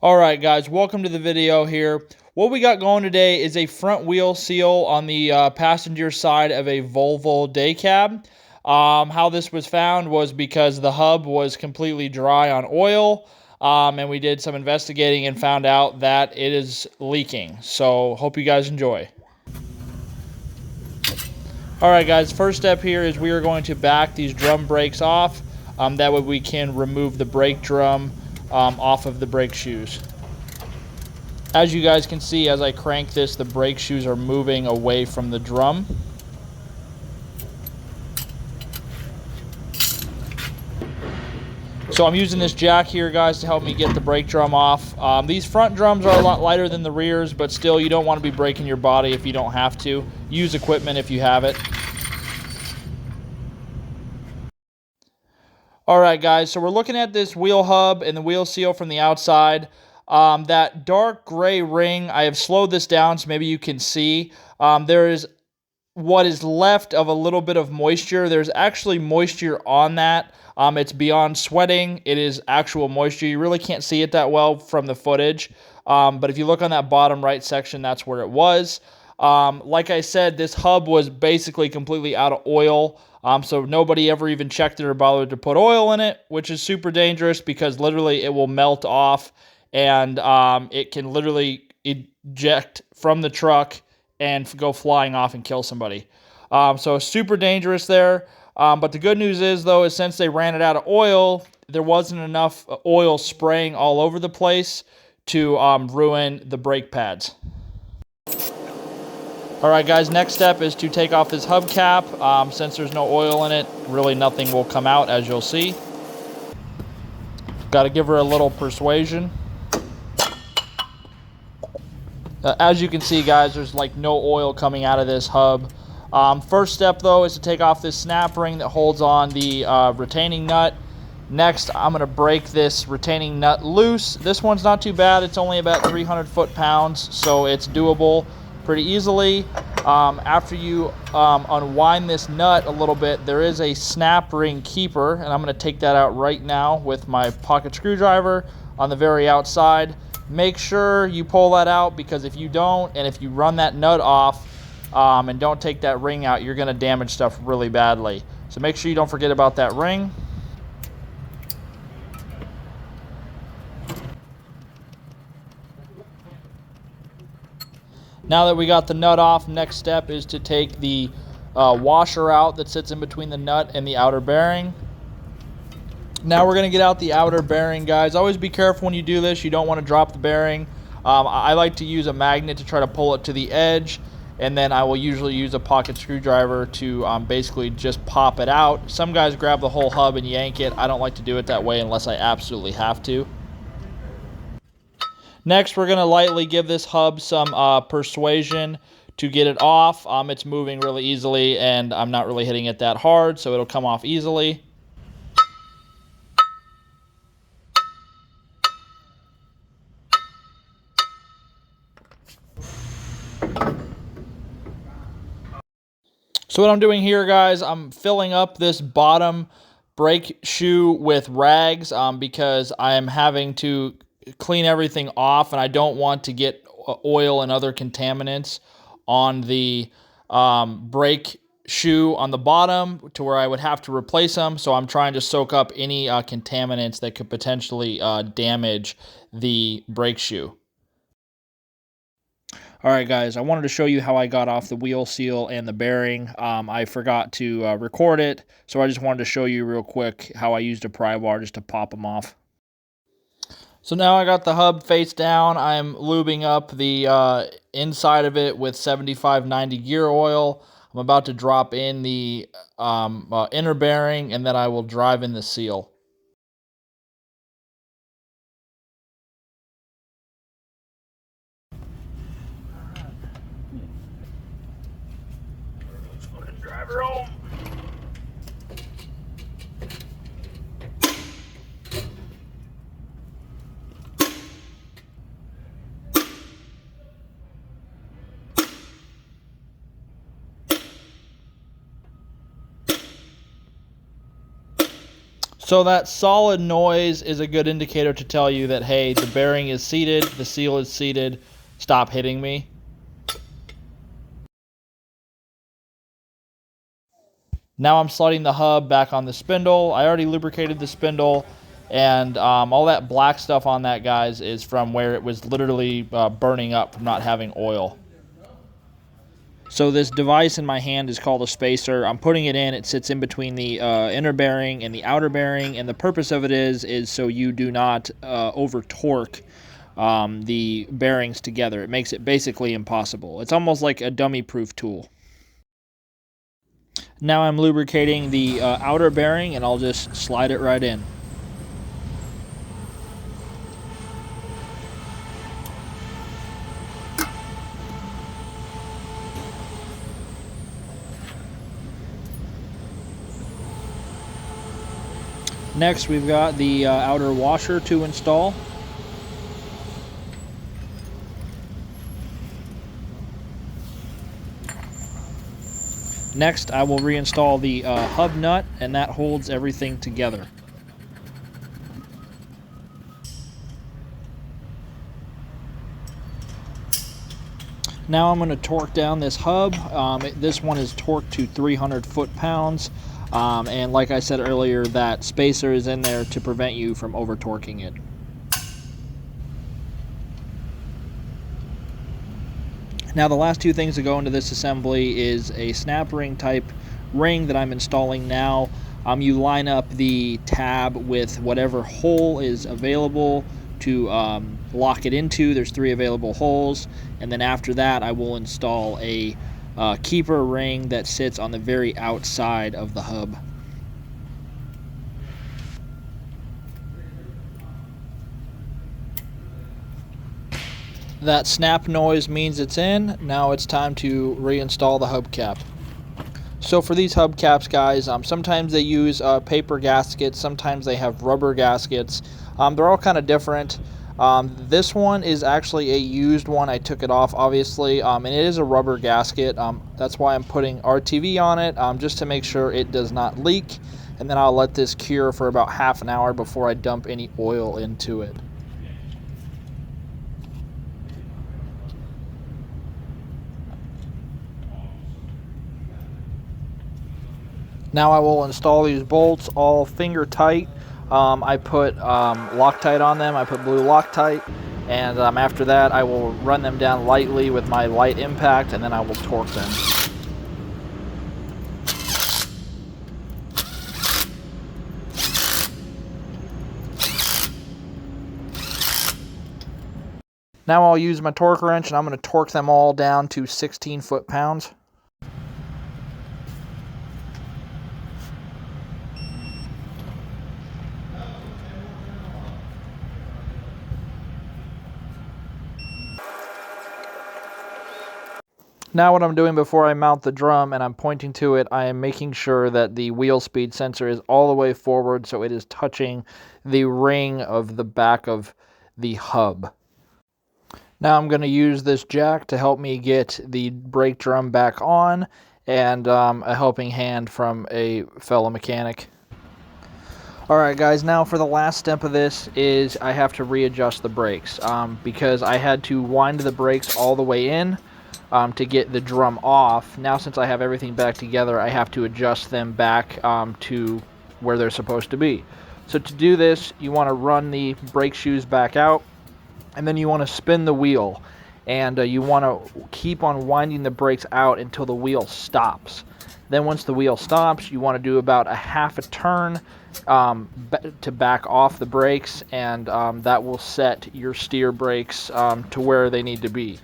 All right, guys, welcome to the video here. What we got going today is a front wheel seal on the passenger side of a Volvo day cab. How this was found was because the hub was completely dry on oil, and we did some investigating and found out that it is leaking. So hope you guys enjoy. All right, guys, first step here is we are going to back these drum brakes off. That way we can remove the brake drum off of the brake shoes. As you guys can see, as I crank this, the brake shoes are moving away from the drum. So I'm using this jack here, guys, to help me get the brake drum off. These front drums are a lot lighter than the rears, but still, you don't want to be breaking your body if you don't have to. Use equipment if you have it. All right, guys, so we're looking at this wheel hub and the wheel seal from the outside. That dark gray ring, I have slowed this down so maybe you can see. There is what is left of a little bit of moisture. There's actually moisture on that. It's beyond sweating. It is actual moisture. You really can't see it that well from the footage. But if you look on that bottom right section, that's where it was. Like I said, this hub was basically completely out of oil. So nobody ever even checked it or bothered to put oil in it, which is super dangerous because literally it will melt off and it can literally eject from the truck and go flying off and kill somebody. So super dangerous there. But the good news is, though, is since they ran it out of oil, there wasn't enough oil spraying all over the place to ruin the brake pads. All right, guys, next step is to take off this hubcap. Since there's no oil in it, really nothing will come out, as you'll see. Got to give her a little persuasion. As you can see, guys, there's like no oil coming out of this hub. First step, though, is to take off this snap ring that holds on the retaining nut. Next, I'm going to break this retaining nut loose. This one's not too bad. It's only about 300 foot-pounds, so it's doable pretty easily. After you unwind this nut a little bit, there is a snap ring keeper, and I'm going to take that out right now with my pocket screwdriver on the very outside. Make sure you pull that out, because if you don't, and if you run that nut off and don't take that ring out, you're going to damage stuff really badly. So make sure you don't forget about that ring. Now that we got the nut off, next step is to take the washer out that sits in between the nut and the outer bearing. Now we're going to get out the outer bearing, guys. Always be careful when you do this. You don't want to drop the bearing. I like to use a magnet to try to pull it to the edge, and then I will usually use a pocket screwdriver to basically just pop it out. Some guys grab the whole hub and yank it. I don't like to do it that way unless I absolutely have to. Next, we're going to lightly give this hub some persuasion to get it off. It's moving really easily, and I'm not really hitting it that hard, so it'll come off easily. So what I'm doing here, guys, I'm filling up this bottom brake shoe with rags because I am having to clean everything off, and I don't want to get oil and other contaminants on the brake shoe on the bottom to where I would have to replace them. So I'm trying to soak up any contaminants that could potentially damage the brake shoe. All right, guys, I wanted to show you how I got off the wheel seal and the bearing. I forgot to record it, so I just wanted to show you real quick how I used a pry bar just to pop them off. So now I got the hub face down. I'm lubing up the inside of it with 75/90 gear oil. I'm about to drop in the inner bearing, and then I will drive in the seal. Let's fucking drive her home. So that solid noise is a good indicator to tell you that, hey, the bearing is seated, the seal is seated, stop hitting me. Now I'm sliding the hub back on the spindle. I already lubricated the spindle, and all that black stuff on that, guys, is from where it was literally burning up from not having oil. So this device in my hand is called a spacer. I'm putting it in. It sits in between the inner bearing and the outer bearing, and the purpose of it is so you do not over torque the bearings together. It makes it basically impossible. It's almost like a dummy-proof tool. Now I'm lubricating the outer bearing, and I'll just slide it right in. Next, we've got the outer washer to install. Next, I will reinstall the hub nut, and that holds everything together. Now I'm going to torque down this hub. This one is torqued to 300 foot-pounds. And like I said earlier, that spacer is in there to prevent you from over-torquing it. Now the last two things that go into this assembly is a snap ring type ring that I'm installing now. You line up the tab with whatever hole is available to lock it into. There's 3 available holes, and then after that I will install a keeper ring that sits on the very outside of the hub. That snap noise means it's in. Now it's time to reinstall the hubcap. So for these hubcaps, guys, sometimes they use paper gaskets, sometimes they have rubber gaskets. They're all kind of different. This one is actually a used one. I took it off, obviously, and it is a rubber gasket. That's why I'm putting RTV on it, just to make sure it does not leak. And then I'll let this cure for about half an hour before I dump any oil into it. Now I will install these bolts all finger tight. I put Loctite on them. I put blue Loctite, and after that I will run them down lightly with my light impact, and then I will torque them. Now I'll use my torque wrench, and I'm going to torque them all down to 16 foot-pounds. Now what I'm doing before I mount the drum and I'm pointing to it, I am making sure that the wheel speed sensor is all the way forward so it is touching the ring of the back of the hub. Now I'm going to use this jack to help me get the brake drum back on, and a helping hand from a fellow mechanic. Alright guys, now for the last step of this is I have to readjust the brakes because I had to wind the brakes all the way in to get the drum off. Now since I have everything back together, I have to adjust them back to where they're supposed to be. So to do this, you want to run the brake shoes back out, and then you want to spin the wheel, and you want to keep on winding the brakes out until the wheel stops. Then once the wheel stops, you want to do about a half a turn to back off the brakes, and that will set your steer brakes to where they need to be.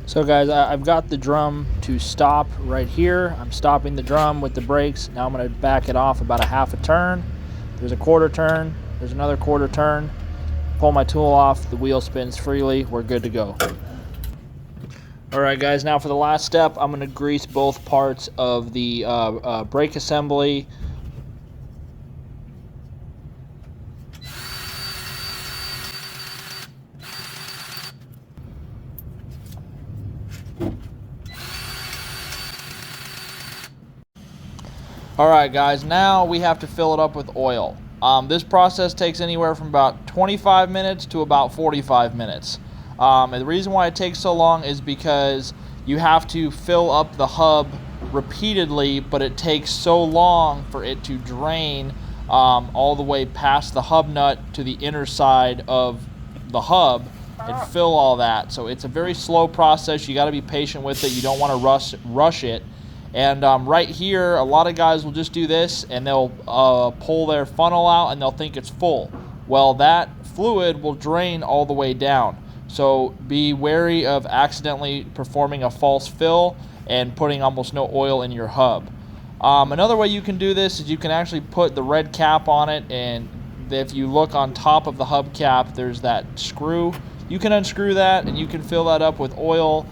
So guys, I've got the drum to stop right here. I'm stopping the drum with the brakes. Now I'm going to back it off about a half a turn. There's a quarter turn. There's another quarter turn. Pull my tool off. The wheel spins freely. We're good to go. Alright guys, now for the last step, I'm going to grease both parts of the brake assembly. Alright guys, now we have to fill it up with oil. This process takes anywhere from about 25 minutes to about 45 minutes. And the reason why it takes so long is because you have to fill up the hub repeatedly, but it takes so long for it to drain all the way past the hub nut to the inner side of the hub and fill all that. So it's a very slow process. You got to be patient with it. You don't want to rush it. And right here, a lot of guys will just do this and they'll pull their funnel out and they'll think it's full. Well, that fluid will drain all the way down. So be wary of accidentally performing a false fill and putting almost no oil in your hub. Another way you can do this is you can actually put the red cap on it, and if you look on top of the hub cap, there's that screw. You can unscrew that and you can fill that up with oil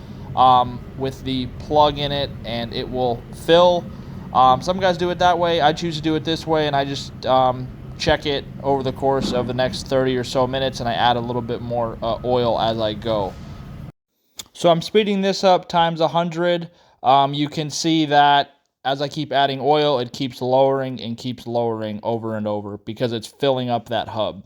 with the plug in it, and it will fill. Some guys do it that way. I choose to do it this way, and I just check it over the course of the next 30 or so minutes, and I add a little bit more oil as I go. So I'm speeding this up times 100. You can see that as I keep adding oil, it keeps lowering and keeps lowering over and over because it's filling up that hub.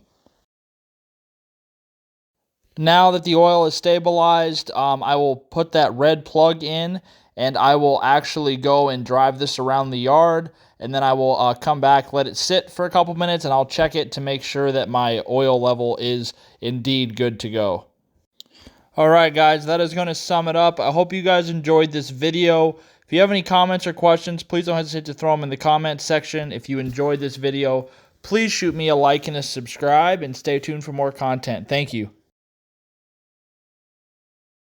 Now that the oil is stabilized, I will put that red plug in, and I will actually go and drive this around the yard, and then I will come back, let it sit for a couple minutes, and I'll check it to make sure that my oil level is indeed good to go. Alright guys, that is going to sum it up. I hope you guys enjoyed this video. If you have any comments or questions, please don't hesitate to throw them in the comments section. If you enjoyed this video, please shoot me a like and a subscribe, and stay tuned for more content. Thank you.